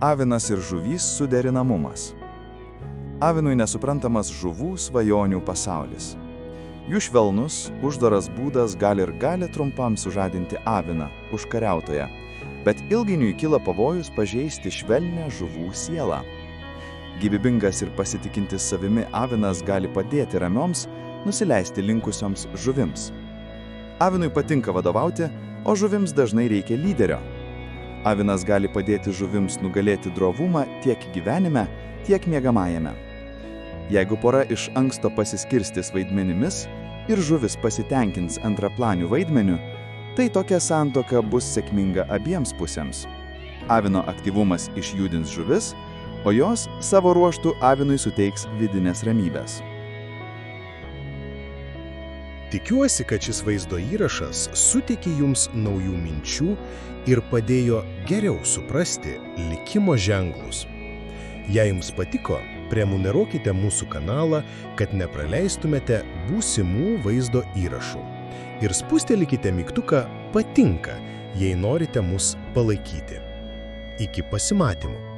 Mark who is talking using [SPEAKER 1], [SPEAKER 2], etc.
[SPEAKER 1] Avinas ir žuvys suderinamumas. Avinui nesuprantamas žuvų svajonių pasaulis. Jų švelnus, uždaras būdas gali trumpam sužadinti aviną, užkariautoją, bet ilgainiui kyla pavojus pažeisti švelnią žuvų sielą. Gyvybingas ir pasitikintis savimi avinas gali padėti ramioms, nusileisti linkusioms žuvims. Avinui patinka vadovauti, o žuvims dažnai reikia lyderio. Avinas gali padėti žuvims nugalėti drovumą tiek gyvenime, tiek miegamajame. Jeigu pora iš anksto pasiskirstys vaidmenimis ir žuvis pasitenkins antraplanių vaidmenių, tai tokia santuoka bus sėkminga abiems pusėms. Avino aktyvumas išjudins žuvis, o jos savo ruožtu avinui suteiks vidinės ramybės.
[SPEAKER 2] Tikiuosi, kad šis vaizdo įrašas suteikė jums naujų minčių ir padėjo geriau suprasti likimo ženklus. Jei jums patiko, prenumeruokite mūsų kanalą, kad nepraleistumėte būsimų vaizdo įrašų. Ir spustelkite mygtuką patinka, jei norite mus palaikyti. Iki pasimatymų.